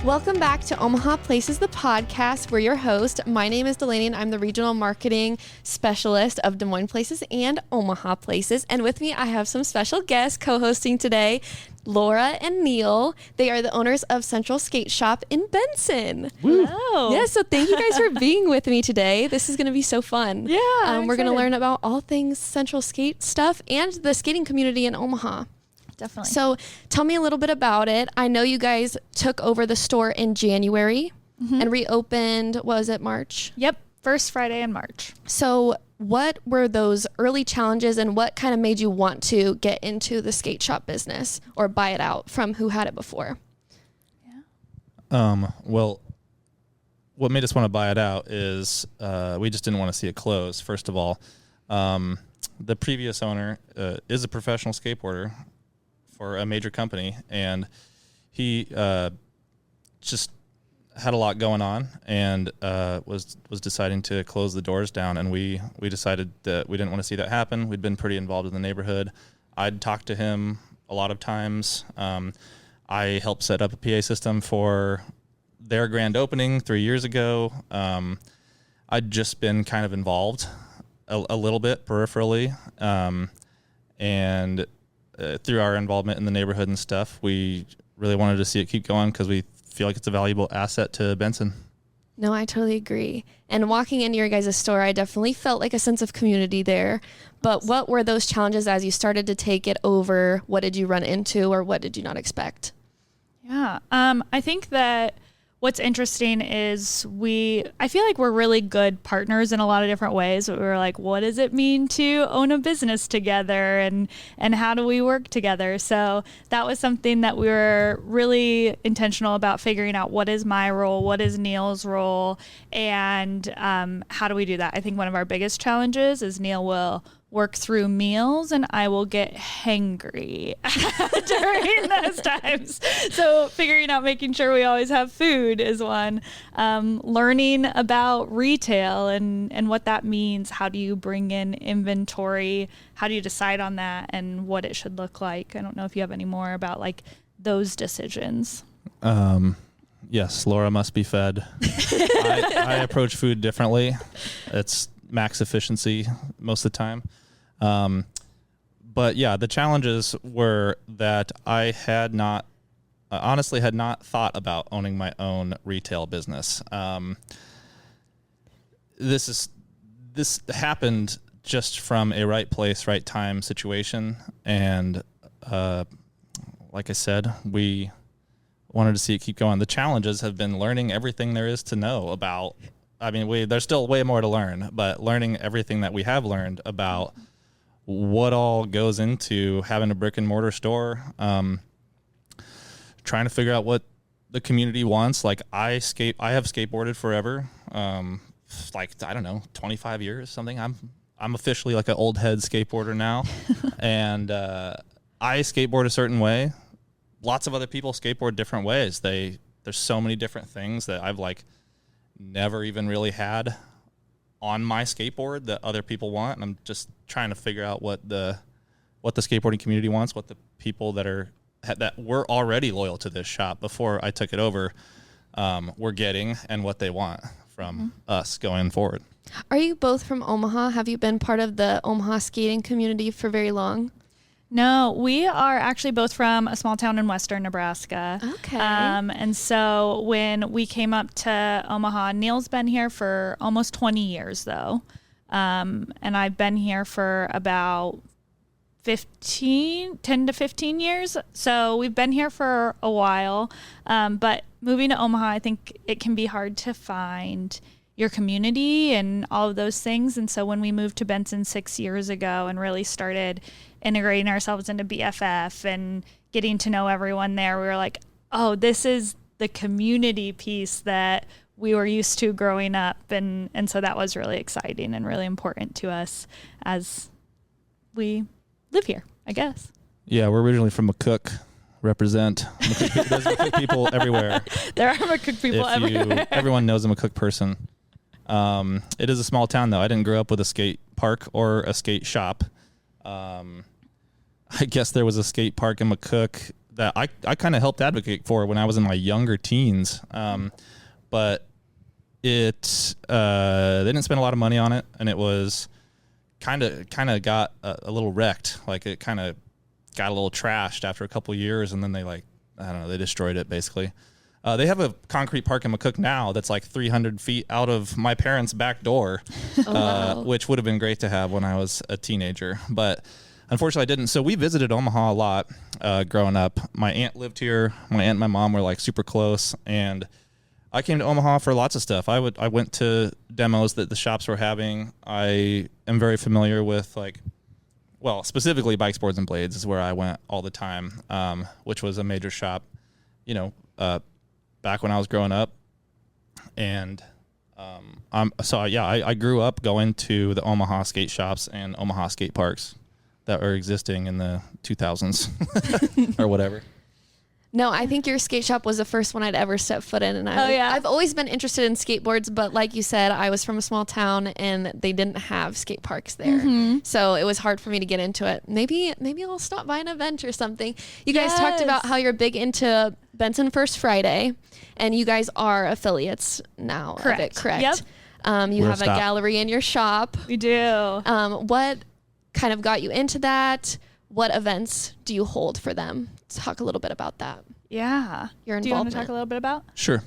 Welcome back to Omaha Places, the podcast. We're your host. My name is Delaney, and I'm the Regional Marketing Specialist of Des Moines Places and Omaha Places. And with me, I have some special guests co-hosting today, Laura and Neal. They are the owners of Central Skate Shop in Benson. Hello. Yeah, so thank you guys for being with me today. This is going to be so fun. Yeah, we're going to learn about all things Central Skate stuff and the skating community in Omaha. Definitely. So tell me a little bit about it. I know you guys took over the store in January and reopened, was it March? Yep. First Friday in March. So what were those early challenges and what kind of made you want to get into the skate shop business or buy it out from who had it before? Well, what made us want to buy it out is we just didn't want to see it close, first of all. The previous owner is a professional skateboarder for a major company, and he just had a lot going on and was deciding to close the doors down, and we decided that we didn't want to see that happen. We'd been pretty involved in the neighborhood. I'd talked to him a lot of times. I helped set up a PA system for their grand opening 3 years ago. I'd just been kind of involved a little bit peripherally, and through our involvement in the neighborhood and stuff, we really wanted to see it keep going because we feel like it's a valuable asset to Benson. No, I totally agree. And walking into your guys' store, I definitely felt like a sense of community there. But what were those challenges as you started to take it over? What did you run into or what did you not expect? Yeah. I think that what's interesting is I feel like we're really good partners in a lot of different ways. We were like, what does it mean to own a business together and how do we work together? So that was something that we were really intentional about figuring out. What is my role? What is Neal's role? And how do we do that? I think one of our biggest challenges is Neal will work through meals and I will get hangry during those times. So figuring out making sure we always have food is one. Learning about retail and what that means. How do you bring in inventory? How do you decide on that and what it should look like? I don't know if you have any more about like those decisions. Yes, Laura must be fed. I approach food differently. It's max efficiency most of the time. But yeah, the challenges were that I honestly had not thought about owning my own retail business. This happened just from a right place, right time situation. And, like I said, we wanted to see it keep going. The challenges have been learning everything there is to know about. I mean, there's still way more to learn, but learning everything that we have learned about what all goes into having a brick and mortar store, trying to figure out what the community wants. Like I have skateboarded forever. Like, I don't know, 25 years, something. I'm officially like an old head skateboarder now. And, I skateboard a certain way. Lots of other people skateboard different ways. There's so many different things that I've like never even really had on my skateboard that other people want, and I'm just trying to figure out what the skateboarding community wants, what the people that were already loyal to this shop before I took it over were getting, and what they want from us going forward. Are you both from Omaha? Have you been part of the Omaha skating community for very long? No, we are actually both from a small town in western Nebraska. Okay. And so when we came up to Omaha, Neal's been here for almost 20 years though. And I've been here for about 10 to 15 years. So we've been here for a while. But moving to Omaha, I think it can be hard to find your community and all of those things. And so when we moved to Benson 6 years ago and really started integrating ourselves into BFF and getting to know everyone there, we were like, oh, this is the community piece that we were used to growing up. And so that was really exciting and really important to us as we live here, I guess. Yeah, we're originally from McCook. Represent. There's McCook people everywhere. There are McCook people everywhere. Everyone knows a McCook person. It is a small town, though. I didn't grow up with a skate park or a skate shop. I guess there was a skate park in McCook that I kind of helped advocate for when I was in my younger teens. But they didn't spend a lot of money on it, and it was kind of got a little wrecked. Like it kind of got a little trashed after a couple of years, and then they destroyed it basically. They have a concrete park in McCook now that's like 300 feet out of my parents' back door, wow. which would have been great to have when I was a teenager. But unfortunately, I didn't. So we visited Omaha a lot growing up. My aunt lived here. My aunt and my mom were like super close. And I came to Omaha for lots of stuff. I went to demos that the shops were having. I am very familiar with specifically Bikes, Boards, and Blades is where I went all the time, which was a major shop, back when I was growing up. And I grew up going to the Omaha skate shops and Omaha skate parks that were existing in the 2000s or whatever. No, I think your skate shop was the first one I'd ever set foot in. And I've always been interested in skateboards, but like you said, I was from a small town and they didn't have skate parks there. Mm-hmm. So it was hard for me to get into it. Maybe I'll stop by an event or something. You guys talked about how you're big into Benson First Friday, and you guys are affiliates now. Correct. Yep. You have a gallery in your shop. We do. What kind of got you into that? What events do you hold for them? Talk a little bit about that. Yeah. Your involvement. Do you want to talk a little bit about? Sure.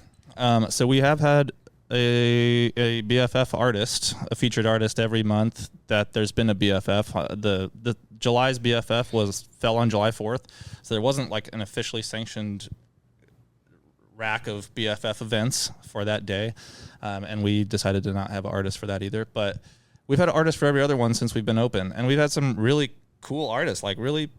So we have had a BFF artist, a featured artist every month that there's been a BFF. The July's BFF fell on July 4th. So there wasn't like an officially sanctioned rack of BFF events for that day. And we decided to not have an artist for that either. But we've had an artist for every other one since we've been open. And we've had some really cool artists, like really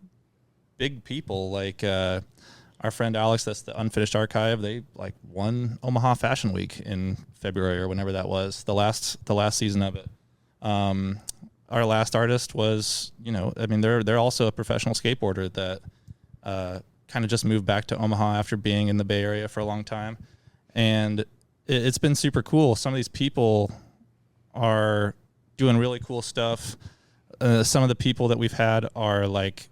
big people, like our friend Alex, that's the Unfinished Archive. They like won Omaha Fashion Week in February or whenever that was, the last season of it. Our last artist was, they're also a professional skateboarder that kind of just moved back to Omaha after being in the Bay Area for a long time. And it's been super cool. Some of these people are doing really cool stuff. Some of the people that we've had are like,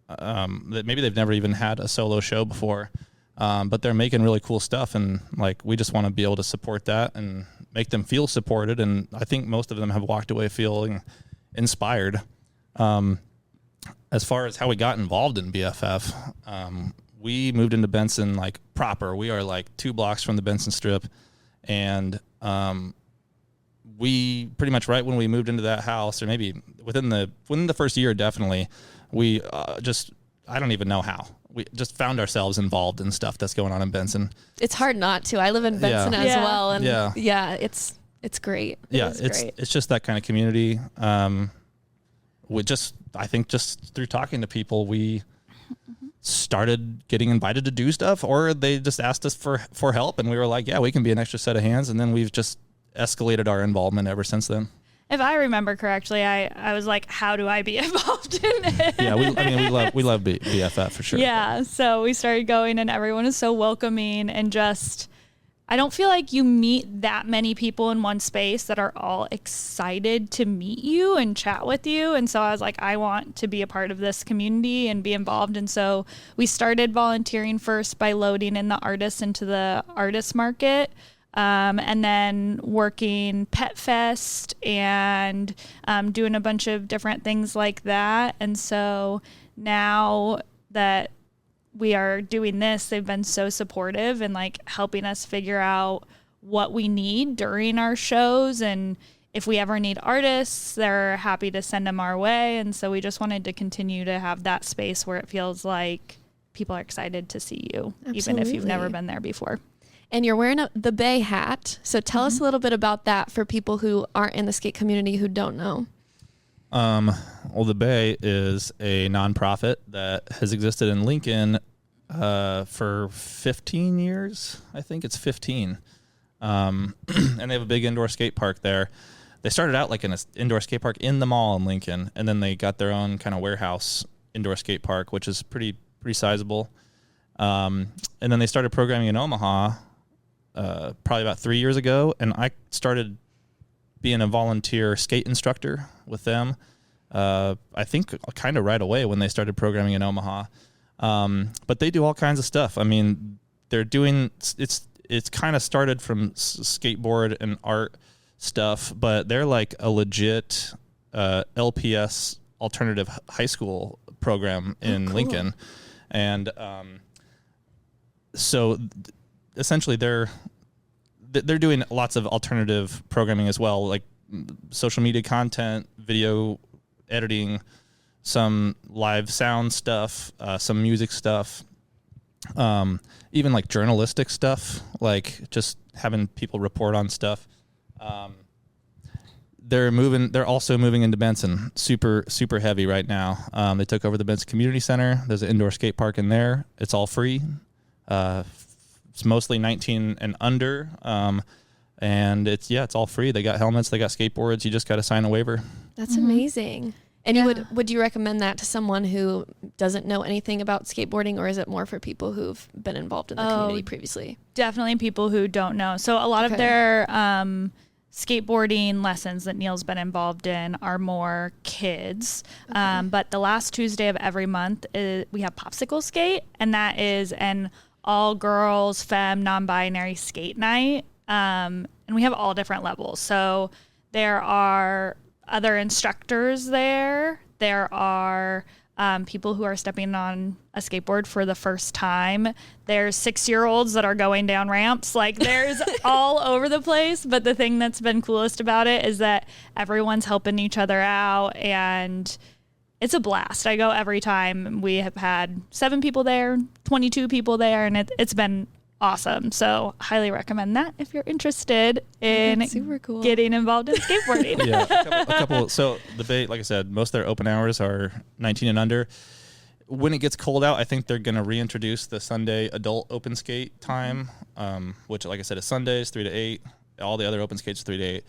that maybe they've never even had a solo show before, but they're making really cool stuff. And like, we just want to be able to support that and make them feel supported. And I think most of them have walked away feeling inspired. As far as how we got involved in BFF, we moved into Benson like proper. We are like 2 blocks from the Benson Strip. And we pretty much right when we moved into that house, or maybe within the first year, definitely, we I don't even know how. We just found ourselves involved in stuff that's going on in Benson. It's hard not to. I live in Benson as well. And it's great. It's just that kind of community. I think just through talking to people, we started getting invited to do stuff, or they just asked us for help, and we were like, yeah, we can be an extra set of hands. And then we've just escalated our involvement ever since then. If I remember correctly, I was like, how do I be involved in it? Yeah, we love BFF for sure. Yeah, so we started going, and everyone is so welcoming, and just, I don't feel like you meet that many people in one space that are all excited to meet you and chat with you. And so I was like, I want to be a part of this community and be involved. And so we started volunteering first by loading in the artists into the artist market. And then working Pet Fest and doing a bunch of different things like that. And so now that we are doing this, they've been so supportive and like helping us figure out what we need during our shows. And if we ever need artists, they're happy to send them our way. And so we just wanted to continue to have that space where it feels like people are excited to see you, even if you've never been there before. And you're wearing the Bay hat. So tell us a little bit about that for people who aren't in the skate community who don't know. Well, the Bay is a nonprofit that has existed in Lincoln for 15 years. I think it's 15. And they have a big indoor skate park there. They started out like in an indoor skate park in the mall in Lincoln, and then they got their own kind of warehouse indoor skate park, which is pretty sizable. And then they started programming in Omaha probably about 3 years ago, and I started being a volunteer skate instructor with them. I think kind of right away when they started programming in Omaha. But they do all kinds of stuff. I mean, they're doing it's kind of started from skateboard and art stuff, but they're like a legit LPS alternative high school program in Lincoln. And so essentially they're doing lots of alternative programming as well, like social media content, video editing, some live sound stuff, some music stuff, even like journalistic stuff, like just having people report on stuff. They're also moving into Benson, super heavy right now. They took over the Benson Community Center. There's an indoor skate park in there. It's all free. It's mostly 19 and under. And it's all free. They got helmets, they got skateboards. You just got to sign a waiver. That's amazing. And would you recommend that to someone who doesn't know anything about skateboarding, or is it more for people who've been involved in the community previously? Definitely people who don't know. So a lot of their skateboarding lessons that Neal's been involved in are more kids. But the last Tuesday of every month, we have Popsicle Skate, and that is an all-girls, femme, non-binary skate night. And we have all different levels. So there are other instructors there. There are people who are stepping on a skateboard for the first time. There's 6-year-olds that are going down ramps. Like, there's all over the place. But the thing that's been coolest about it is that everyone's helping each other out, and it's a blast. I go every time. We have had 7 people there, 22 people there, and it's been awesome. So highly recommend that if you're interested in super cool. getting involved in skateboarding. Yeah, a couple. So like I said, most of their open hours are 19 and under. When it gets cold out, I think they're going to reintroduce the Sunday adult open skate time, which, like I said, is Sundays 3 to 8. All the other open skates 3 to 8.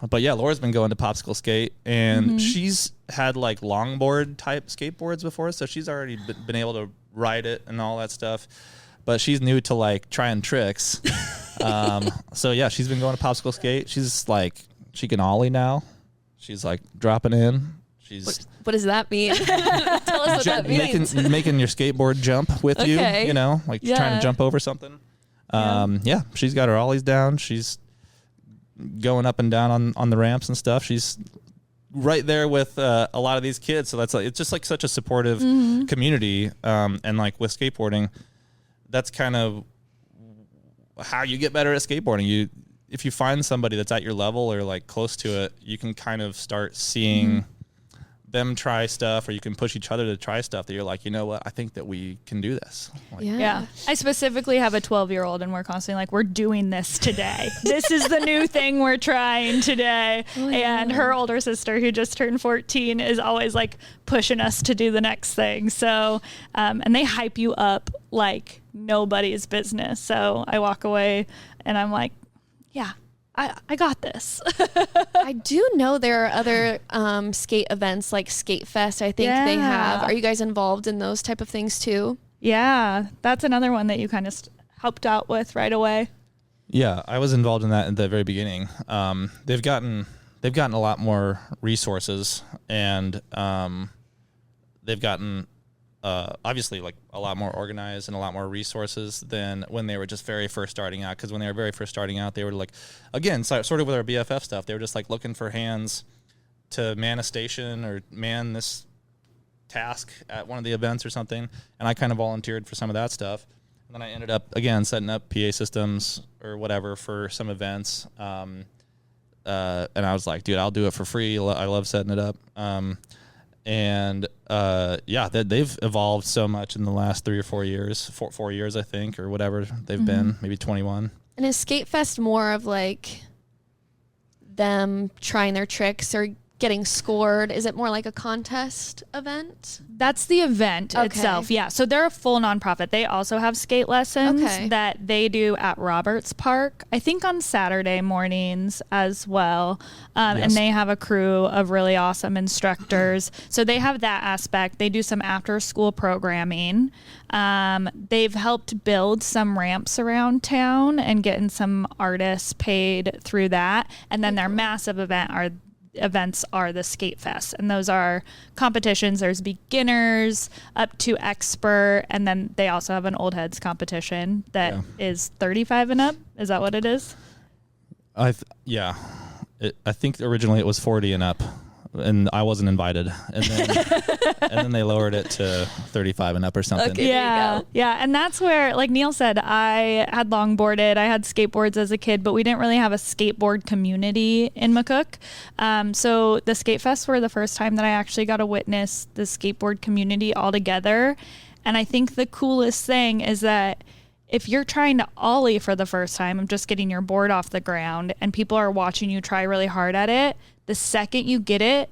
But yeah, Laura's been going to Popsicle Skate, and she's had like longboard type skateboards before, so she's already been able to ride it and all that stuff. But she's new to like trying tricks. So yeah, she's been going to Popsicle Skate. She's like, she can ollie now. She's like dropping in. What does that mean? Tell us what that means. Making your skateboard jump with you, like trying to jump over something. She's got her ollies down. She's going up and down on the ramps and stuff. She's right there with a lot of these kids. So that's like, it's just like such a supportive community. And like with skateboarding, that's kind of how you get better at skateboarding. If you find somebody that's at your level or like close to it, you can kind of start seeing them try stuff, or you can push each other to try stuff that you're like, you know what, I think that we can do this. Like, I specifically have a 12-year-old, and we're constantly like, we're doing this today. This is the new thing we're trying today. And her older sister, who just turned 14, is always like pushing us to do the next thing. So, and they hype you up like nobody's business. So I walk away and I'm like, yeah, I got this. I do know there are other skate events like Skate Fest. I think they have. Are you guys involved in those type of things too? Yeah, that's another one that you kind of helped out with right away. Yeah, I was involved in that at the very beginning. They've gotten a lot more resources, and they've gotten obviously like a lot more organized and a lot more resources than when they were just very first starting out. Because when they were very first starting out, they were like, again, sort of with our BFF stuff, they were just like looking for hands to man a station or man this task at one of the events or something. And I kind of volunteered for some of that stuff. And then I ended up, again, setting up PA systems or whatever for some events. And I was like, dude, I'll do it for free. I love setting it up. They've evolved so much in the last 3 or 4 years, 4 years, I think, or whatever they've been, maybe 21. And is Skate Fest more of like them trying their tricks or getting scored? Is it more like a contest event? That's the event itself. Yeah. So they're a full nonprofit. They also have skate lessons that they do at Roberts Park, I think on Saturday mornings as well. And they have a crew of really awesome instructors. So they have that aspect. They do some after school programming. They've helped build some ramps around town and getting some artists paid through that. And then their massive event events are the Skate Fest, and those are competitions. There's beginners up to expert, and then they also have an old heads competition that is 35 and up. Is that what it is? I think originally it was 40 and up, and I wasn't invited, and then they lowered it to 35 and up or something. Okay, yeah, and that's where, like Neal said, I had longboarded, I had skateboards as a kid, but we didn't really have a skateboard community in McCook. So the Skate Fest were the first time that I actually got to witness the skateboard community all together. And I think the coolest thing is that if you're trying to ollie for the first time, of just getting your board off the ground, and people are watching you try really hard at it, the second you get it,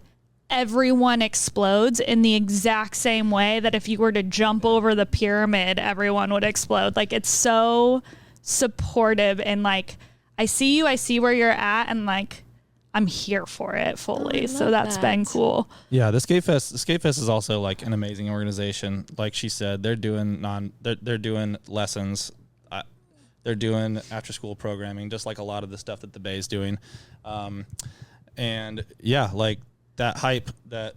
everyone explodes in the exact same way that if you were to jump over the pyramid, everyone would explode. Like, it's so supportive, and like, I see you, I see where you're at, and like, I'm here for it fully. So that's been cool. Yeah, the Skate Fest is also like an amazing organization. Like she said, they're doing lessons. They're doing after school programming, just like a lot of the stuff that the Bay is doing. And yeah, like that hype that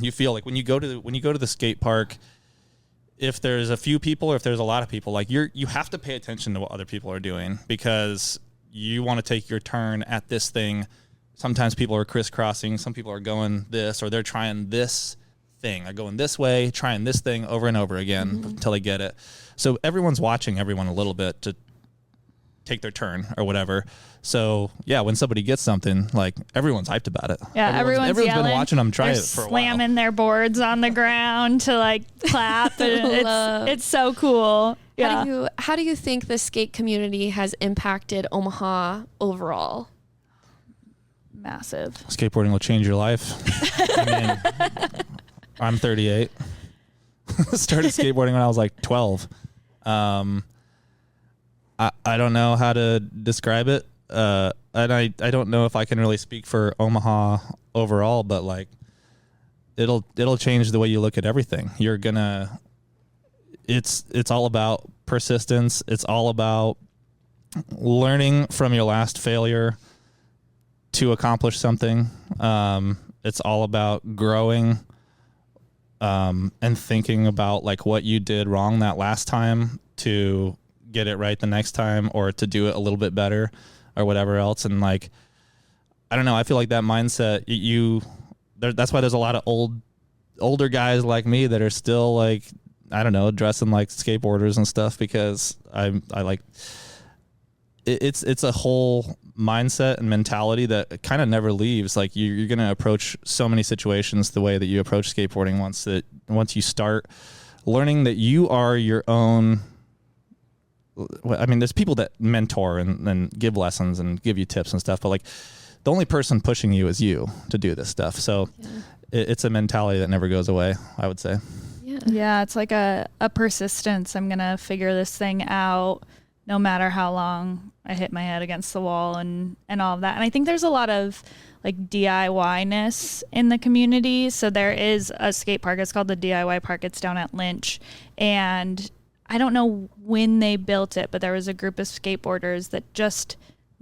you feel like when you go to the skate park, if there's a few people or if there's a lot of people, like you have to pay attention to what other people are doing, because you want to take your turn at this thing. Sometimes people are crisscrossing. Some people are going this, or they're trying this thing. They're going this way, trying this thing over and over again until they get it. So everyone's watching everyone a little bit to take their turn or whatever. So yeah, when somebody gets something, like everyone's hyped about it. Yeah, everyone's yelling. Been watching them try it for a while. Slamming their boards on the ground to like clap. It's so cool. Yeah. How do you think the skate community has impacted Omaha overall? Massive. Skateboarding will change your life. I mean, I'm 38. Started skateboarding when I was like 12. I don't know how to describe it. And I don't know if I can really speak for Omaha overall, but like it'll change the way you look at everything. It's all about persistence. It's all about learning from your last failure to accomplish something. It's all about growing and thinking about like what you did wrong that last time to get it right the next time, or to do it a little bit better or whatever else. And like, I don't know, I feel like that mindset, that's why there's a lot of older guys like me that are still like, I don't know, dressing like skateboarders and stuff, because I like, it's a whole mindset and mentality that kind of never leaves. Like you're going to approach so many situations the way that you approach skateboarding once you start learning that you are your own. I mean, there's people that mentor and give lessons and give you tips and stuff, but like the only person pushing you is you to do this stuff. So it's a mentality that never goes away, I would say. Yeah, it's like a persistence. I'm going to figure this thing out no matter how long I hit my head against the wall and all of that. And I think there's a lot of like DIY-ness in the community. So there is a skate park. It's called the DIY Park. It's down at Lynch. And I don't know when they built it, but there was a group of skateboarders that just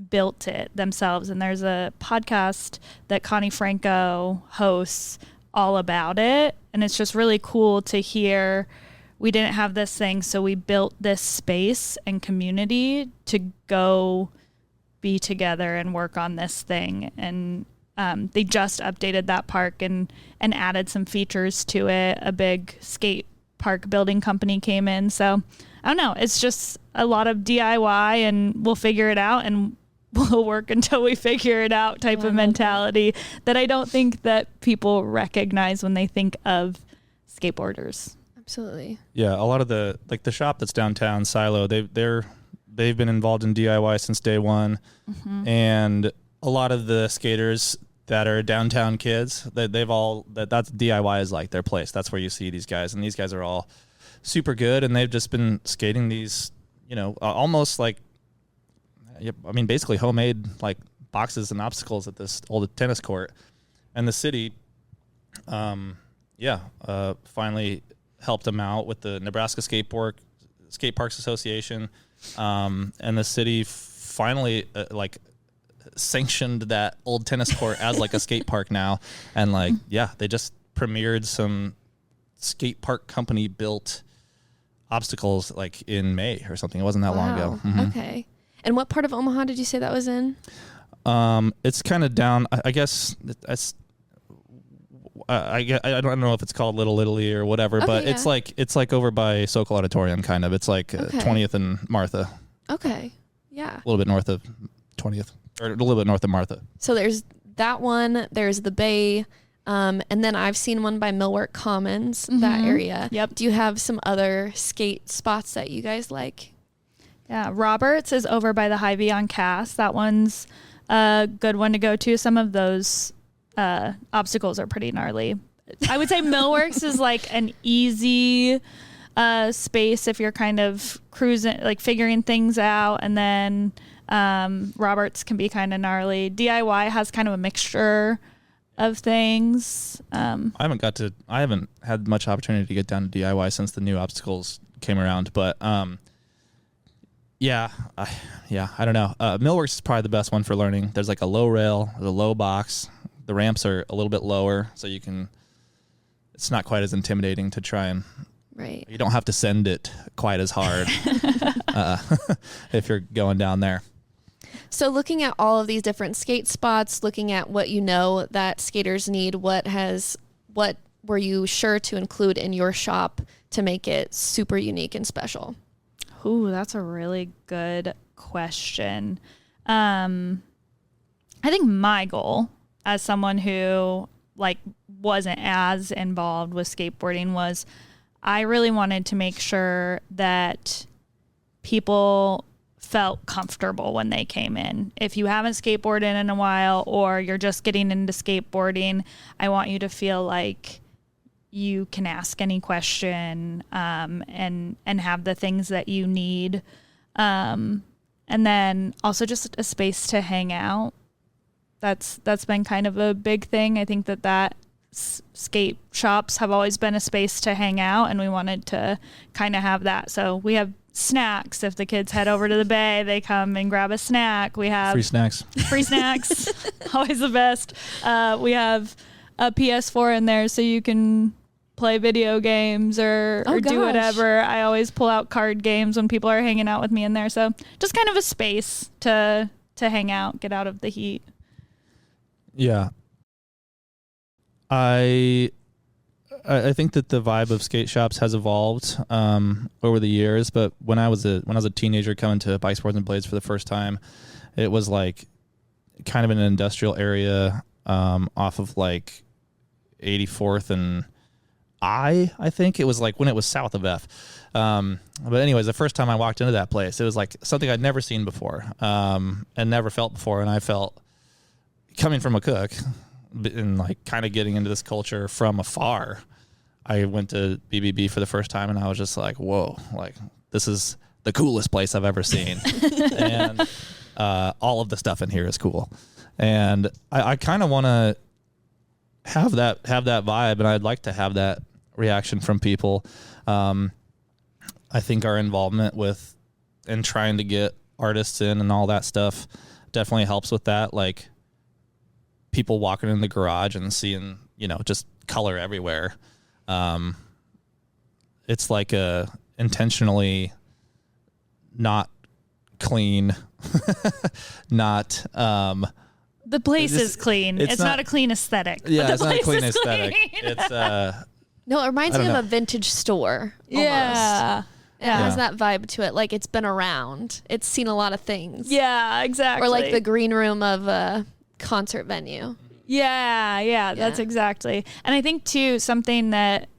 built it themselves. And there's a podcast that Connie Franco hosts all about it. And it's just really cool to hear, we didn't have this thing, so we built this space and community to go be together and work on this thing. And they just updated that park and added some features to it. A big skate park building company came in. So I don't know. It's just a lot of DIY, and we'll figure it out, and we'll work until we figure it out type of mentality that I don't think that people recognize when they think of skateboarders. Absolutely. Yeah, a lot of the shop that's downtown, Silo, they've been involved in DIY since day one, and a lot of the skaters that are downtown kids, that's DIY is like their place. That's where you see these guys, and these guys are all super good, and they've just been skating these, almost like, I mean, basically homemade like boxes and obstacles at this old tennis court, and the city, finally helped them out with the Nebraska Skate Parks Association, and the city finally sanctioned that old tennis court as like a skate park now. And like, yeah, they just premiered some skate park company built obstacles like in May or something. It wasn't that long ago. Okay. And what part of Omaha did you say that was in? It's kind of down, I guess I don't know if it's called Little Italy or whatever, but it's like over by Sokol Auditorium kind of. It's like 20th and Martha. Okay. Yeah. A little bit north of 20th, or a little bit north of Martha. So there's that one, there's the Bay, and then I've seen one by Millwork Commons, that area. Yep. Do you have some other skate spots that you guys like? Yeah, Roberts is over by the Hy-Vee on Cass. That one's a good one to go to. Some of those obstacles are pretty gnarly. I would say Millworks is like an easy space if you're kind of cruising, like figuring things out, and then Roberts can be kind of gnarly. DIY has kind of a mixture of things. I haven't had much opportunity to get down to DIY since the new obstacles came around, but I don't know. Millworks is probably the best one for learning. There's like a low rail, the low box. The ramps are a little bit lower, so it's not quite as intimidating to try and, right. You don't have to send it quite as hard if you're going down there. So looking at all of these different skate spots, looking at what you know that skaters need, what were you sure to include in your shop to make it super unique and special? Ooh, that's a really good question. I think my goal as someone who like wasn't as involved with skateboarding was I really wanted to make sure that people felt comfortable when they came in. If you haven't skateboarded in a while or you're just getting into skateboarding, I want you to feel like you can ask any question and have the things that you need. And then also just a space to hang out. That's been kind of a big thing. I think that skate shops have always been a space to hang out, and we wanted to kind of have that. So we have snacks. If the kids head over to the Bay, they come and grab a snack. We have free snacks. Always the best. We have a PS4 in there so you can play video games or do whatever. I always pull out card games when people are hanging out with me in there. So just kind of a space to hang out, get out of the heat. Yeah. I think that the vibe of skate shops has evolved over the years, but when I was a teenager coming to Bike Sports and Blades for the first time, it was like kind of in an industrial area off of like 84th and I think it was like when it was south of F. But anyways, the first time I walked into that place, it was like something I'd never seen before and never felt before, and I felt coming from a cook and like kind of getting into this culture from afar. I went to BBB for the first time and I was just like, whoa, like this is the coolest place I've ever seen. And all of the stuff in here is cool. And I kind of want to have that vibe, and I'd like to have that reaction from people. I think our involvement with and trying to get artists in and all that stuff definitely helps with that. Like people walking in the garage and seeing, just color everywhere. It's like a intentionally not clean, not the place is clean. It's not a clean aesthetic. Yeah, it's not a clean aesthetic. It's no, it reminds me of a vintage store. Yeah. Almost. It has that vibe to it. Like it's been around. It's seen a lot of things. Yeah, exactly. Or like the green room of a concert venue. Yeah, that's exactly. And I think too, something that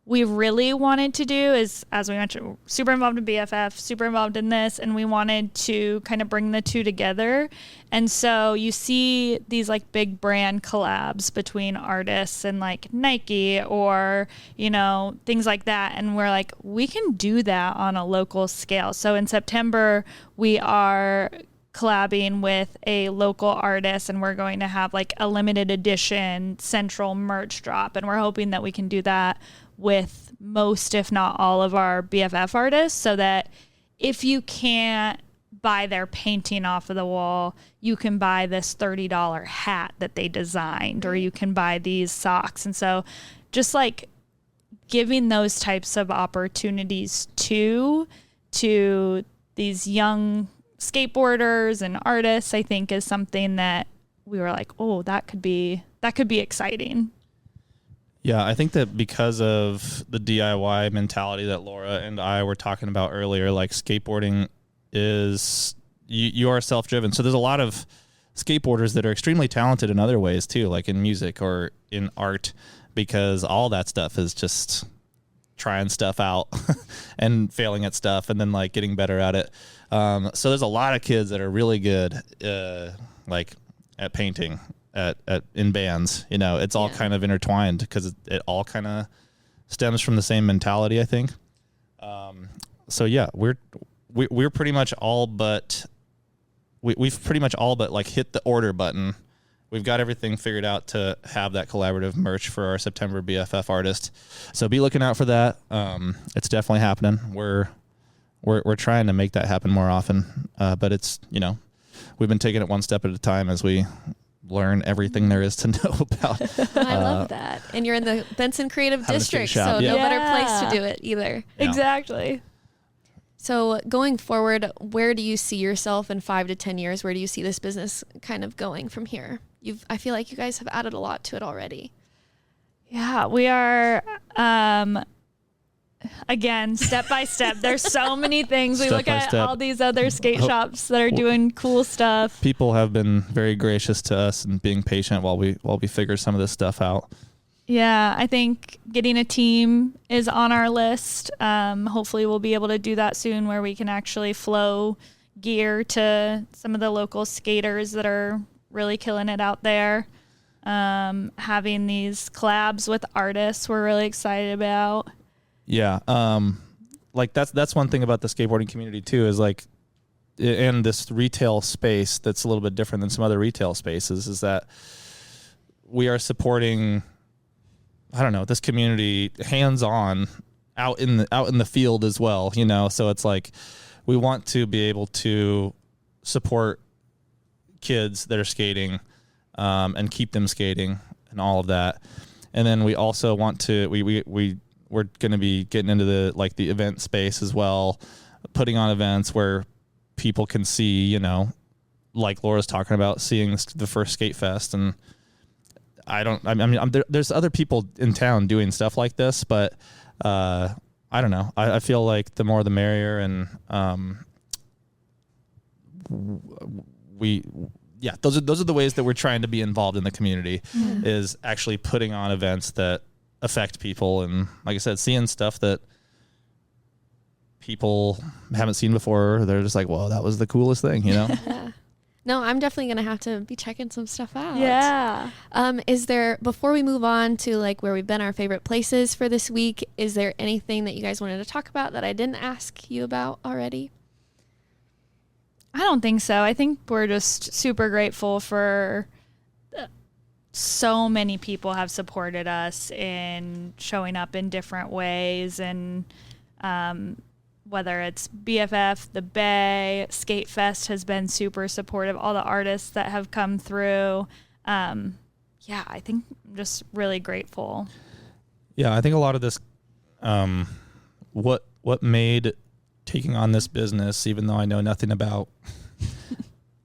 we really wanted to do is, as we mentioned, super involved in BFF, super involved in this, and we wanted to kind of bring the two together. And so you see these like big brand collabs between artists and like Nike or, things like that. And we're like, we can do that on a local scale. So in September, we are collabing with a local artist, and we're going to have like a limited edition central merch drop, and we're hoping that we can do that with most, if not all, of our BFF artists, so that if you can't buy their painting off of the wall. You can buy this $30 hat that they designed, or you can buy these socks. And so just like giving those types of opportunities to these young skateboarders and artists, I think is something that we were like, oh, that could be exciting. Yeah, I think that because of the DIY mentality that Laura and I were talking about earlier, like skateboarding is, you are self-driven. So there's a lot of skateboarders that are extremely talented in other ways too, like in music or in art, because all that stuff is just trying stuff out and failing at stuff and then like getting better at it. So there's a lot of kids that are really good, like at painting, in bands. You know, it's all kind of intertwined because it all kind of stems from the same mentality, I think. So yeah, we're pretty much all but we've pretty much all but like hit the order button. We've got everything figured out to have that collaborative merch for our September BFF artist. So be looking out for that. It's definitely happening. We're trying to make that happen more often. But it's, you know, we've been taking it one step at a time as we learn everything there is to know about. I love that. And you're in the Benson Creative District, so no better place to do it either. Yeah. Exactly. So going forward, where do you see yourself in 5 to 10 years? Where do you see this business kind of going from here? I feel like you guys have added a lot to it already. Yeah, we are, again, step by step. There's so many things. We look at all these other skate shops that are doing cool stuff. People have been very gracious to us and being patient while we figure some of this stuff out. Yeah, I think getting a team is on our list. Hopefully we'll be able to do that soon, where we can actually flow gear to some of the local skaters that are really killing it out there. Having these collabs with artists we're really excited about. Yeah. Like that's one thing about the skateboarding community too, is like in this retail space that's a little bit different than some other retail spaces, is that we are supporting, I don't know, this community hands-on out in the field as well, you know? So it's like, we want to be able to support kids that are skating, and keep them skating and all of that. And then we also want to, we're going to be getting into the event space as well, putting on events where people can see, you know, like Laura's talking about, seeing the first skate fest. And there's other people in town doing stuff like this, but I don't know. I feel like the more the merrier, and those are the ways that we're trying to be involved in the community, is actually putting on events that affect people, and like I said, seeing stuff that people haven't seen before. They're just like, "Whoa, that was the coolest thing," you know? Yeah. No, I'm definitely going to have to be checking some stuff out. Yeah. Is there, before we move on to like where we've been, our favorite places for this week, is there anything that you guys wanted to talk about that I didn't ask you about already? I don't think so. I think we're just super grateful for so many people have supported us in showing up in different ways, and whether it's BFF, the Bay, Skate Fest has been super supportive, all the artists that have come through. I think I'm just really grateful. Yeah, I think a lot of this, what made taking on this business, even though I know nothing about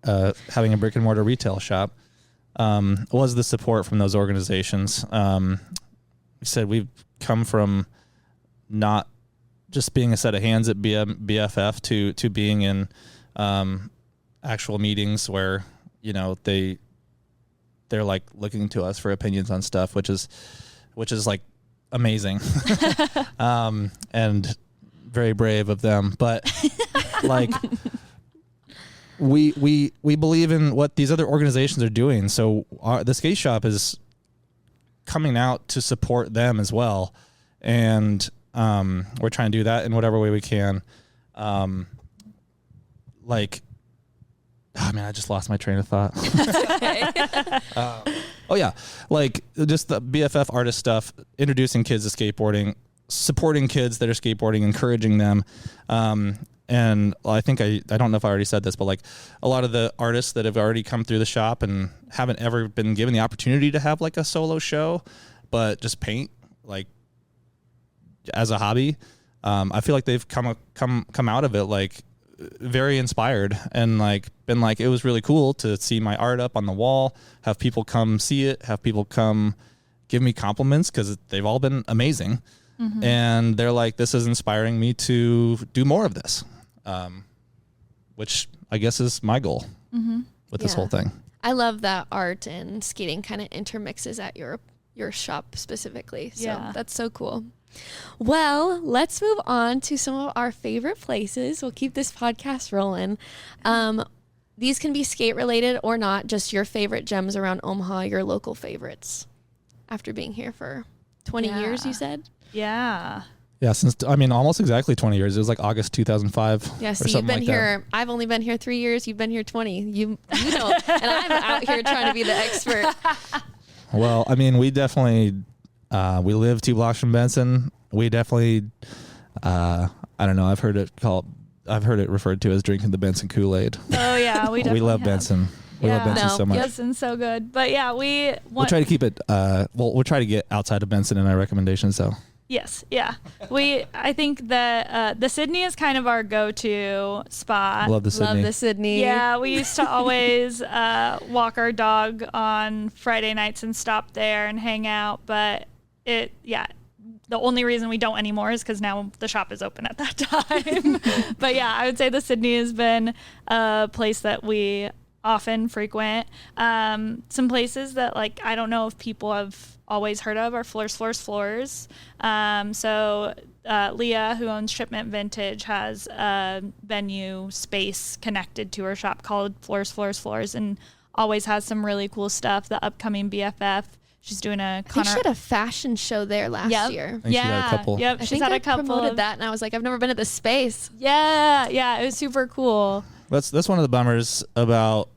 having a brick and mortar retail shop, was the support from those organizations. We said we've come from not just being a set of hands at BFF to being in actual meetings where, you know, they're like looking to us for opinions on stuff, which is like amazing. And very brave of them, but like we believe in what these other organizations are doing. So the skate shop is coming out to support them as well. And we're trying to do that in whatever way we can. I just lost my train of thought. Like just the BFF artist stuff, introducing kids to skateboarding, supporting kids that are skateboarding, encouraging them. And I think I don't know if I already said this, but like a lot of the artists that have already come through the shop and haven't ever been given the opportunity to have like a solo show, but just paint like as a hobby. I feel like they've come out of it like very inspired and like been like, it was really cool to see my art up on the wall, have people come see it, have people come give me compliments because they've all been amazing. Mm-hmm. And they're like, this is inspiring me to do more of this, which I guess is my goal with this whole thing. I love that art and skating kind of intermixes at your shop specifically. So that's so cool. Well, let's move on to some of our favorite places. We'll keep this podcast rolling. These can be skate related or not, just your favorite gems around Omaha, your local favorites. After being here for 20 years, you said? Yeah. Yeah, since, almost exactly 20 years. It was like August 2005. Yeah, so you've been here, I've only been here 3 years. You've been here 20. You know, and I'm out here trying to be the expert. Well, we definitely, we live 2 blocks from Benson. We definitely, I don't know, I've heard it referred to as drinking the Benson Kool-Aid. Oh yeah, we definitely love Benson. We love Benson so much. Benson's so good. But yeah, we'll try to keep it, we'll try to get outside of Benson in our recommendations, so. Yes, yeah. I think that the Sydney is kind of our go-to spot. Love the Sydney. Yeah, we used to always walk our dog on Friday nights and stop there and hang out. But the only reason we don't anymore is because now the shop is open at that time. But yeah, I would say the Sydney has been a place that we often frequent. Some places that like I don't know if people have always heard of are Floors. So Leah, who owns Shipment Vintage, has a venue space connected to her shop called Floors, and always has some really cool stuff. The upcoming BFF, she's doing I think she had a fashion show there last year. She had a couple. Yep, she's had a couple. Promoted that, and I was like, I've never been at this space. Yeah, it was super cool. That's one of the bummers about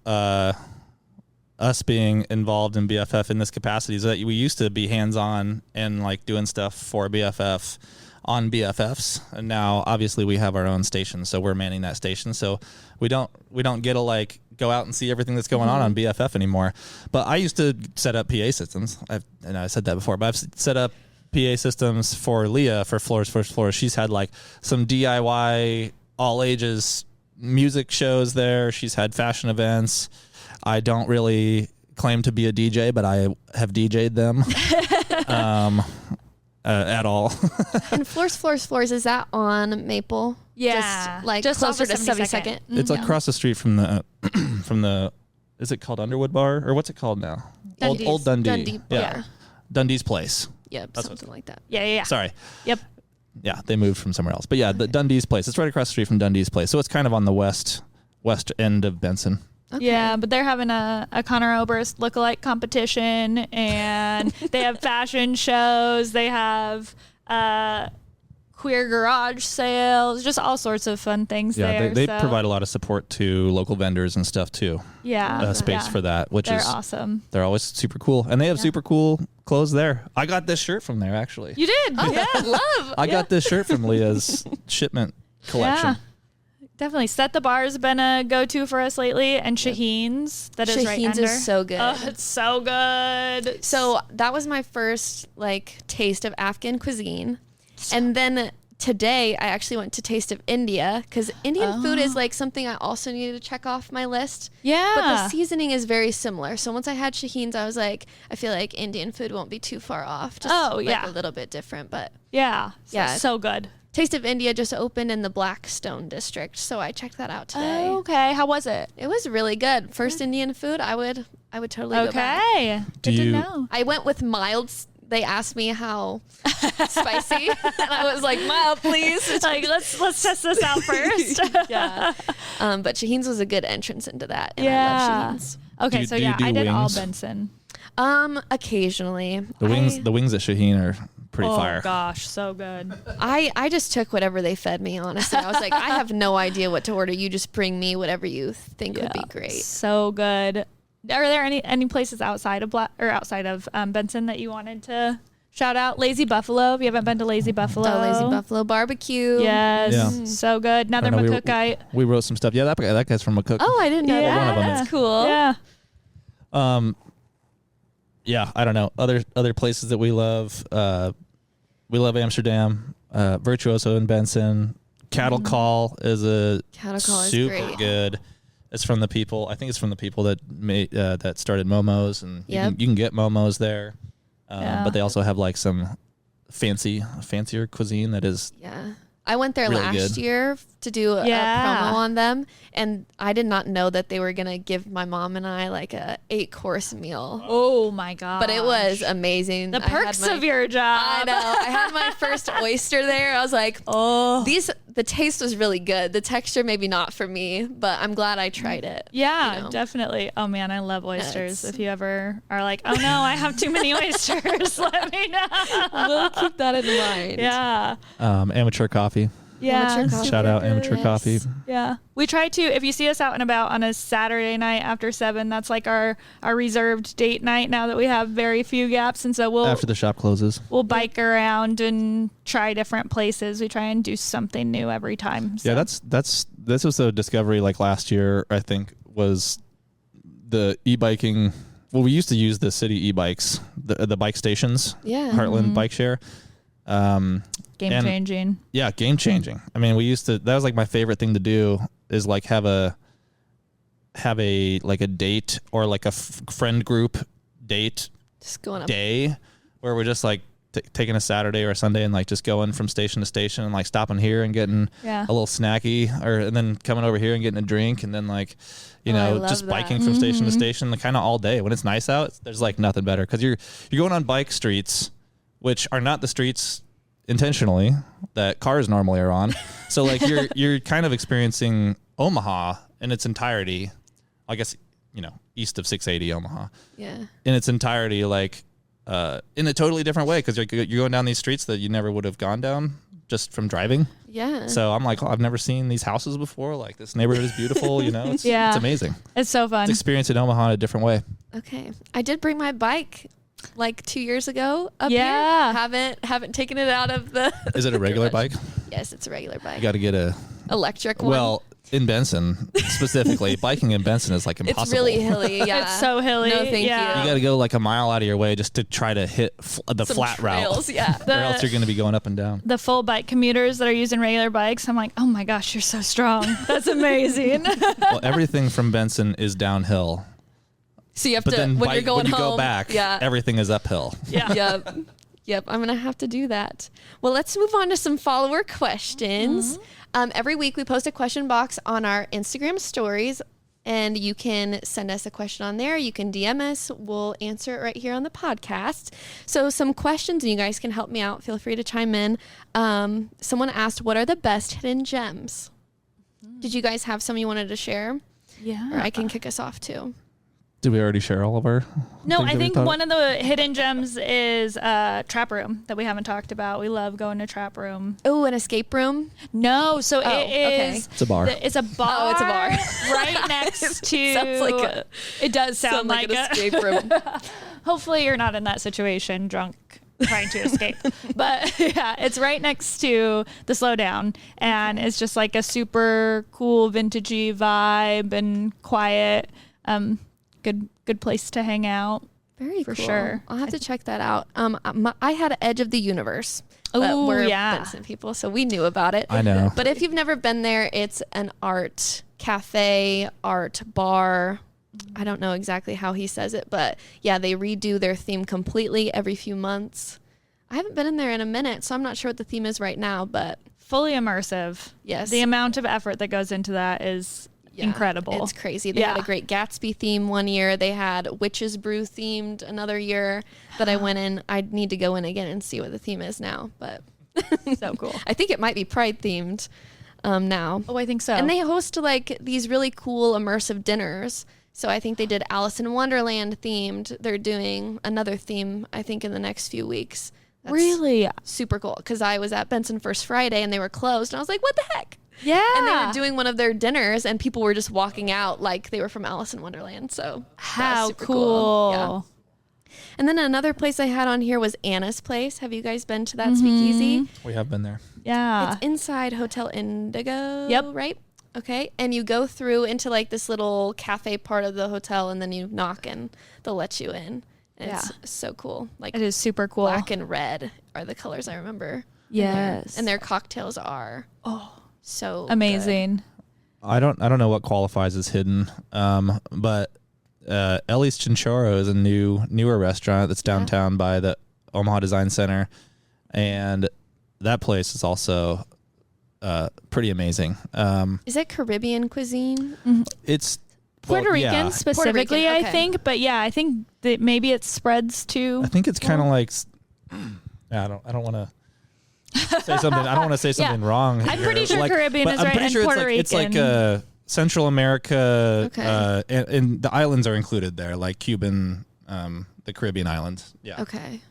us being involved in BFF in this capacity is that we used to be hands-on and like doing stuff for BFF on BFFs, and now obviously we have our own station, so we're manning that station. So we don't get to like go out and see everything that's going on BFF anymore. But I used to set up PA systems. I said that before, but I've set up PA systems for Leah for Floors. She's had like some DIY all ages music shows there. She's had fashion events. I don't really claim to be a DJ, but I have DJ'd them at all. And Floors, is that on Maple? Yeah. Just closer to 72nd. It's across the street from the, is it called Underwood Bar? Or what's it called now? Old Dundee. Yeah. Dundee's Place. Yep, something like that. Yeah. Sorry. Yep. Yeah, they moved from somewhere else. But yeah, the Dundee's Place. It's right across the street from Dundee's Place. So it's kind of on the west end of Benson. Okay. Yeah, but they're having a Conor Oberst lookalike competition, and they have fashion shows. They have queer garage sales, just all sorts of fun things there. Yeah, they provide a lot of support to local vendors and stuff too. Yeah. Space for that, which they're is awesome. They're always super cool. And they have super cool clothes there. I got this shirt from there, actually. You did? Oh, yeah. Love. I got this shirt from Leah's Shipment collection. Yeah. Definitely. Set the Bar has been a go-to for us lately, and Shaheen's is right under. Shaheen's is so good. Oh, it's so good. So that was my first taste of Afghan cuisine. And then today I actually went to Taste of India because Indian food is something I also needed to check off my list. Yeah. But the seasoning is very similar. So once I had Shaheen's, I was like, I feel like Indian food won't be too far off. Just a little bit different, but yeah. So good. Taste of India just opened in the Blackstone district, so I checked that out today. Oh, okay. How was it? It was really good. First Indian food, I would totally go back. Okay. Good to know. I went with mild. They asked me how spicy, and I was like, mild, please. Let's test this out first. Yeah. But Shaheen's was a good entrance into that, and I love Shaheen's. Okay, do you do I did wings? all Benson. Occasionally. The wings at Shaheen are pretty fire. Oh gosh, so good. I just took whatever they fed me, honestly. I was like, I have no idea what to order. You just bring me whatever you think would be great. So good. Are there any places outside of Benson that you wanted to Shout out Lazy Buffalo. If you haven't been to Lazy Buffalo. Oh, Lazy Buffalo barbecue. Yes. Yeah. So good. Another McCookite. We wrote some stuff. Yeah, that guy's from McCook. Oh, I didn't know that. One of them That's cool. Yeah. Yeah, I don't know. Other places that we love Amsterdam, Virtuoso in Benson. Cattle Call is super great. good. It's from the people. I think it's from the people that that started Momo's, and you can get Momo's there. But they also have like some fancier cuisine that is. Yeah. I went there really last good. year to do a promo on them, and I did not know that they were going to give my mom and I like a 8-course meal. Oh my God. But it was amazing. The perks of your job. I know. I had my first oyster there. I was like, the taste was really good. The texture maybe not for me, but I'm glad I tried it. Yeah, definitely. Oh man, I love oysters. If you ever are like, oh no, I have too many oysters, let me know. We'll keep that in mind. Yeah. Amateur coffee. Yeah. Amateur coffee. Shout out Amateur Yes. Coffee. Yeah. We try to, if you see us out and about on a Saturday night after 7, that's like our reserved date night now that we have very few gaps. And so After the shop closes. we'll bike around and try different places. We try and do something new every time. So. Yeah, this was a discovery like last year, I think, was the e-biking. Well, we used to use the city e-bikes, the bike stations. Yeah. Heartland Bike Share. Game changing. Yeah, game changing. I mean, that was like my favorite thing to do is like have a like a date or like a friend group date Just going up. day where we're just like taking a Saturday or a Sunday and like just going from station to station and like stopping here and getting a little snacky and then coming over here and getting a drink and then like, just biking from station to station kind of all day. When it's nice out, there's like nothing better because you're going on bike streets, which are not the streets intentionally that cars normally are on. So like you're kind of experiencing Omaha in its entirety. I guess, east of 680 Omaha. Yeah. In its entirety, like in a totally different way because you're going down these streets that you never would have gone down just from driving. Yeah. So I'm like, I've never seen these houses before. Like this neighborhood is beautiful. It's amazing. It's so fun. It's experiencing Omaha in a different way. Okay. I did bring my bike like 2 years ago up here. Haven't taken it out of the. Is it a regular bike? Yes, it's a regular bike. You got to get a electric one. Well, in Benson specifically, biking in Benson is like impossible. It's really hilly. Yeah, it's so hilly. No, thank you. You got to go like a mile out of your way just to try to hit the Some flat trails, route. Yeah, or else you're going to be going up and down. The full bike commuters that are using regular bikes, I'm like, oh my gosh, you're so strong. That's amazing. Well, everything from Benson is downhill. So you have but to then when you're going when you home. go back, everything is uphill. Yeah. Yep. I'm gonna have to do that. Well, let's move on to some follower questions. Every week we post a question box on our Instagram stories, and you can send us a question on there. You can DM us. We'll answer it right here on the podcast. So some questions, and you guys can help me out. Feel free to chime in. Someone asked, what are the best hidden gems? Did you guys have some you wanted to share? Yeah. Or I can kick us off too. Did we already share all of our? No, I think one of the hidden gems is Trap Room that we haven't talked about. We love going to Trap Room. Oh, an escape room? No, so it is. It's a bar. It's a bar. Oh, it's a bar. Right next to. It sounds like it does sound like an escape room. Hopefully, you're not in that situation, drunk, trying to escape. But yeah, it's right next to the Slowdown, and it's just like a super cool, vintagey vibe and quiet. Good place to hang out. Very for cool. Sure. I'll have to check that out. I had Edge of the Universe. Oh, we're yeah. Benson people, so we knew about it. I know. But if you've never been there, it's an art cafe, art bar. I don't know exactly how he says it, but yeah, they redo their theme completely every few months. I haven't been in there in a minute, so I'm not sure what the theme is right now, but fully immersive. Yes. The amount of effort that goes into that is incredible. It's crazy. They had a Great Gatsby theme one year. They had Witch's Brew themed another year that I went in. I need to go in again and see what the theme is now, but so cool. I think it might be Pride themed now. Oh, I think so. And they host like these really cool immersive dinners. So I think they did Alice in Wonderland themed. They're doing another theme, I think, in the next few weeks. That's really super cool because I was at Benson First Friday and they were closed and I was like, what the heck? Yeah. And they were doing one of their dinners and people were just walking out like they were from Alice in Wonderland. So how super cool. Yeah. And then another place I had on here was Anna's Place. Have you guys been to that speakeasy? We have been there. Yeah. It's inside Hotel Indigo, Yep. right? Okay. And you go through into like this little cafe part of the hotel, and then you knock and they'll let you in. And it's so cool. Like It is super cool. black and red are the colors I remember. Yes. And their cocktails are so amazing. good. I don't know what qualifies as hidden, but Ellie's Chinchorro is a newer restaurant that's downtown by the Omaha Design Center, and that place is also pretty amazing. Is it Caribbean cuisine? It's Puerto Rican specifically, Puerto Rican, I think, but yeah, I think that maybe it spreads to. I think it's kind of like. I don't want to say something. I don't want to say something wrong. I'm here. pretty sure Caribbean but is I'm right, pretty and sure Puerto it's like Rican. Central America, Okay. and the islands are included there, like Cuban, the Caribbean islands. Yeah. Okay.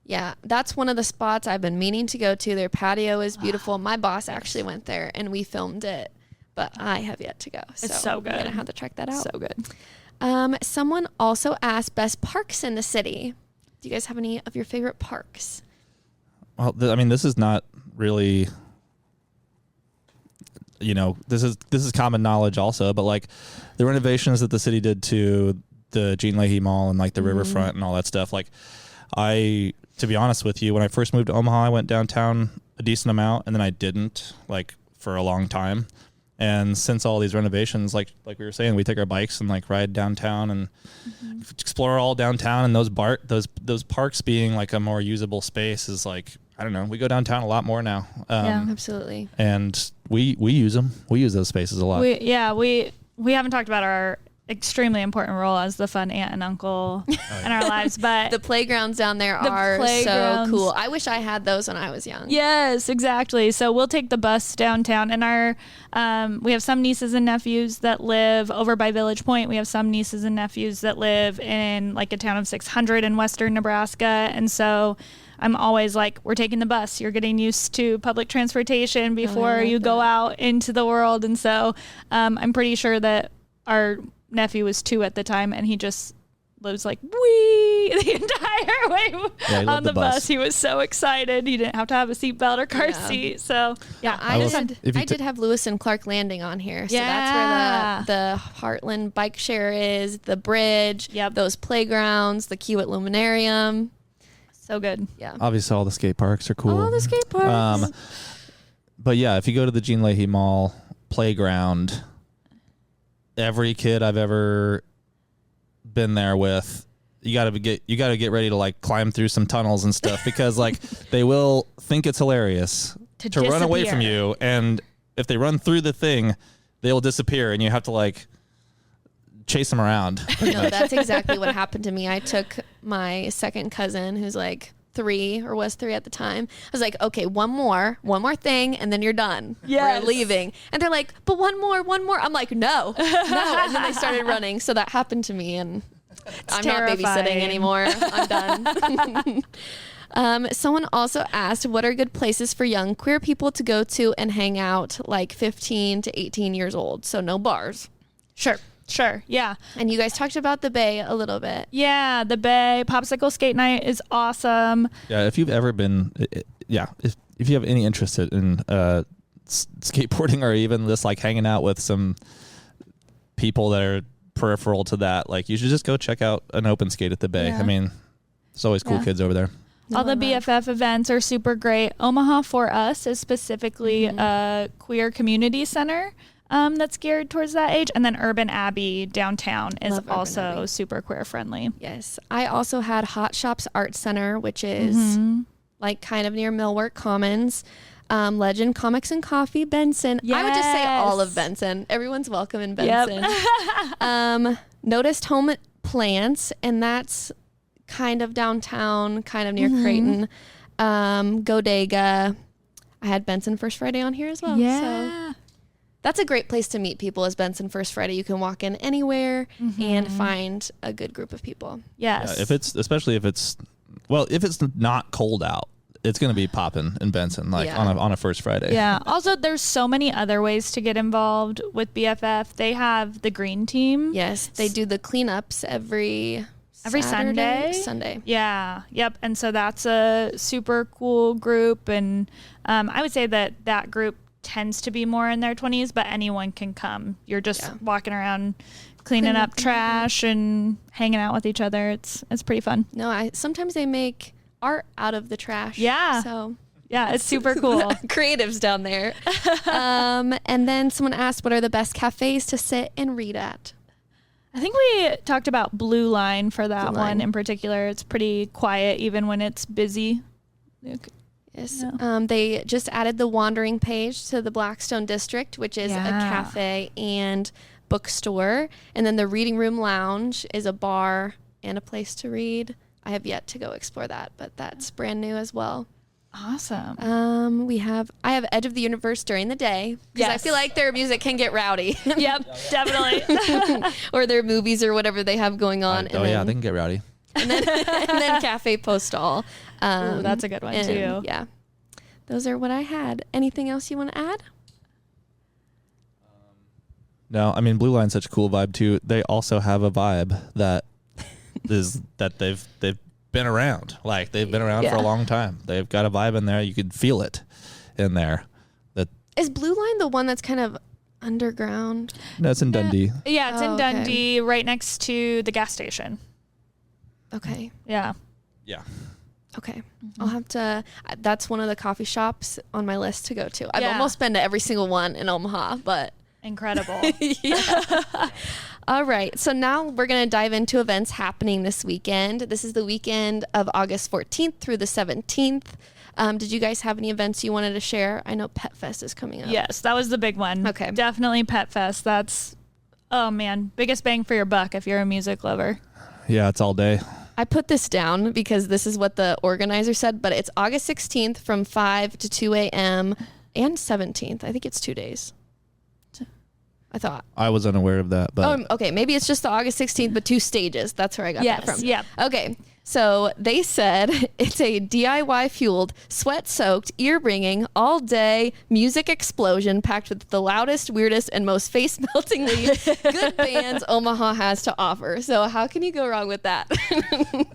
Yeah, that's one of the spots I've been meaning to go to. Their patio is beautiful. My boss actually went there and we filmed it, but I have yet to go. It's so good. I'm going to have to check that out. So good. Someone also asked best parks in the city. Do you guys have any of your favorite parks? Well, this is not really, this is common knowledge also, but like the renovations that the city did to the Jean Leahy Mall and like the riverfront and all that stuff. Like to be honest with you, when I first moved to Omaha, I went downtown a decent amount, and then I didn't like for a long time. And since all these renovations, like we were saying, we take our bikes and like ride downtown and explore all downtown. And those parks being like a more usable space is like, I don't know, we go downtown a lot more now. Absolutely. And we use them. We use those spaces a lot. We haven't talked about our extremely important role as the fun aunt and uncle in our lives, but The playgrounds down there are so playgrounds. cool. I wish I had those when I was young. yes, exactly. So we'll take the bus downtown, and we have some nieces and nephews that live over by Village Point. We have some nieces and nephews that live in like a town of 600 in western Nebraska, and so I'm always like, we're taking the bus. You're getting used to public transportation before you go out into the world, and so I'm pretty sure that our nephew was 2 at the time, and he just was like, wee, the entire way on the bus. He was so excited. He didn't have to have a seatbelt or car seat. So yeah, I did have Lewis and Clark Landing on here. So that's where the Heartland bike share is, the bridge, those playgrounds, the Kiewit Luminarium. So good. Yeah. Obviously, all the skate parks are cool. All the skate parks. But yeah, if you go to the Jean Leahy Mall playground, every kid I've ever been there with, you got to get ready to like climb through some tunnels and stuff, because like they will think it's hilarious to run away from you, and if they run through the thing, they will disappear, and you have to like chase them around. No, that's exactly what happened to me. I took my second cousin, who's like 3 or was 3 at the time. I was like, okay, one more thing, and then you're done. Yes. We're leaving. And they're like, but one more. I'm like, no. And then they started running. So that happened to me, and I'm terrifying. not babysitting anymore. I'm done. Someone also asked, what are good places for young queer people to go to and hang out like 15 to 18 years old? So no bars. Sure. Yeah. And you guys talked about the Bay a little bit. Yeah. The Bay Popsicle Skate Night is awesome. Yeah. If you've ever been, if you have any interest in skateboarding, or even just like hanging out with some people that are peripheral to that, like you should just go check out an open skate at the Bay. Yeah. I mean, there's always cool kids over there. All the BFF events are super great. Omaha for Us is specifically a queer community center that's geared towards that age. And then Urban Abbey downtown is also super queer friendly. Yes. I also had Hot Shops Art Center, which is like kind of near Millwork Commons. Legend Comics and Coffee, Benson. I would just say all of Benson. Everyone's welcome in Benson. Noticed Home Plants, and that's kind of downtown, kind of near Creighton. Godega. I had Benson First Friday on here as well. Yeah. So that's a great place to meet people, is Benson First Friday. You can walk in anywhere and find a good group of people. Yes. Yeah, if it's not cold out, it's going to be popping in Benson, like on a First Friday. Yeah. Also, there's so many other ways to get involved with BFF. They have the green team. Yes, they do the cleanups every every Sunday. Yeah. Yep. And so that's a super cool group. And I would say that group tends to be more in their 20s, but anyone can come. You're just walking around cleaning up trash and hanging out with each other. It's pretty fun. No, sometimes they make art out of the trash. Yeah. So yeah, it's super cool. Creatives down there. And then someone asked, what are the best cafes to sit and read at? I think we talked about Blue Line for that one in particular. It's pretty quiet even when it's busy. Yes. Yeah. They just added the Wandering page to the Blackstone District, which is a cafe and bookstore. And then the Reading Room Lounge is a bar and a place to read. I have yet to go explore that, but that's brand new as well. Awesome. I have Edge of the Universe during the day because I feel like their music can get rowdy. Yep, definitely. Or their movies or whatever they have going on. They can get rowdy. And then Cafe Postal. Ooh, that's a good one too. Yeah. Those are what I had. Anything else you want to add? No, I mean Blue Line's such a cool vibe too. They also have a vibe that is that they've been around. Like they've been around for a long time. They've got a vibe in there. You could feel it in there. Is Blue Line the one that's kind of underground? No, it's in Dundee. Yeah, it's in Dundee, right next to the gas station. Okay. Yeah. Yeah. Okay. I'll have to, that's one of the coffee shops on my list to go to. I've almost been to every single one in Omaha, but. Incredible. All right. So now we're going to dive into events happening this weekend. This is the weekend of August 14th through the 17th. Did you guys have any events you wanted to share? I know Pet Fest is coming up. Yes, that was the big one. Okay. Definitely Pet Fest. That's, oh man, biggest bang for your buck if you're a music lover. Yeah, it's all day. I put this down because this is what the organizer said, but it's August 16th from 5 to 2 a.m. and 17th. I think it's 2 days. I thought. I was unaware of that, but okay, maybe it's just the August 16th, but 2 stages. That's where I got that from. Yeah. Okay, so they said it's a DIY fueled, sweat soaked, ear ringing, all day music explosion packed with the loudest, weirdest, and most face meltingly good bands Omaha has to offer. So how can you go wrong with that?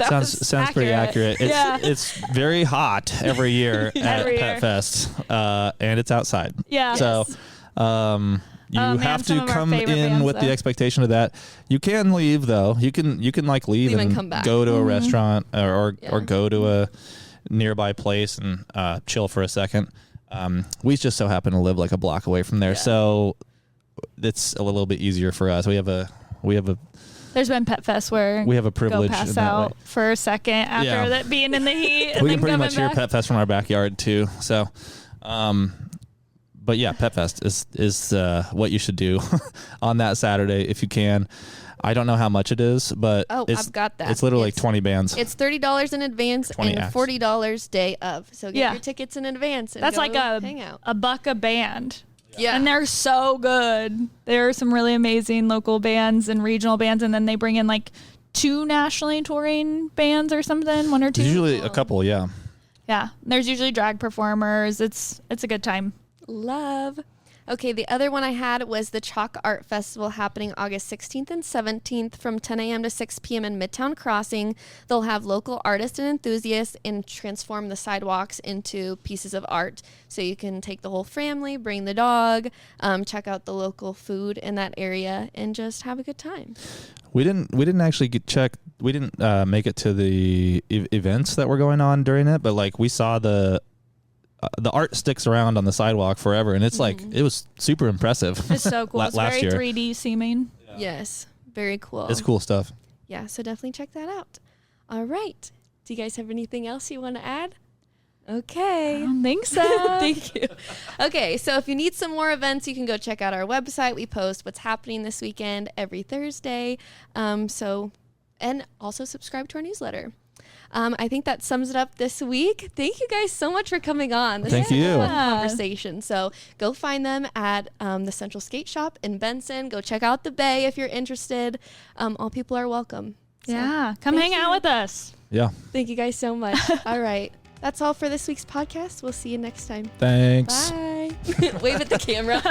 Sounds pretty accurate. It's very hot every year at Pet Fest, and it's outside. Yeah. So. You have to come in with the expectation of that. You can leave though. You can like leave and come back. Go to a restaurant or go to a nearby place and chill for a second. We just so happen to live like a block away from there, so it's a little bit easier for us. We have a. There's been Pet Fest where we have a privilege go pass in that out way. for a second after that being in the heat. And we then can pretty much back. hear Pet Fest from our backyard too. So. But yeah, Pet Fest is what you should do on that Saturday if you can. I don't know how much it is, but I've got that. It's literally like 20 bands. It's $30 in advance and acts. $40 day of. So get your tickets in advance. And that's like hang out. a buck a band. Yeah. And they're so good. There are some really amazing local bands and regional bands, and then they bring in like 2 nationally touring bands or something, 1 or 2. Usually a couple, yeah. Yeah. There's usually drag performers. It's a good time. Love. Okay, the other one I had was the Chalk Art Festival happening August 16th and 17th from 10 a.m. to 6 p.m. in Midtown Crossing. They'll have local artists and enthusiasts and transform the sidewalks into pieces of art. So you can take the whole family, bring the dog, check out the local food in that area, and just have a good time. We didn't actually we didn't make it to the events that were going on during it, but like we saw the art sticks around on the sidewalk forever, and it's like it was super impressive. It's so cool. It's last very year. 3D seeming. Yeah. Yes, very cool. It's cool stuff. Yeah, so definitely check that out. All right. Do you guys have anything else you want to add? Okay. I don't think so. Thank you. Okay, so if you need some more events, you can go check out our website. We post what's happening this weekend every Thursday. And also subscribe to our newsletter. I think that sums it up this week. Thank you guys so much for coming on. This Thank is you. a fun conversation. So go find them at the Central Skate Shop in Benson. Go check out the Bay if you're interested. All people are welcome. So, yeah. Come hang out with us. Yeah. Thank you guys so much. All right. That's all for this week's podcast. We'll see you next time. Thanks. Bye. Wave at the camera.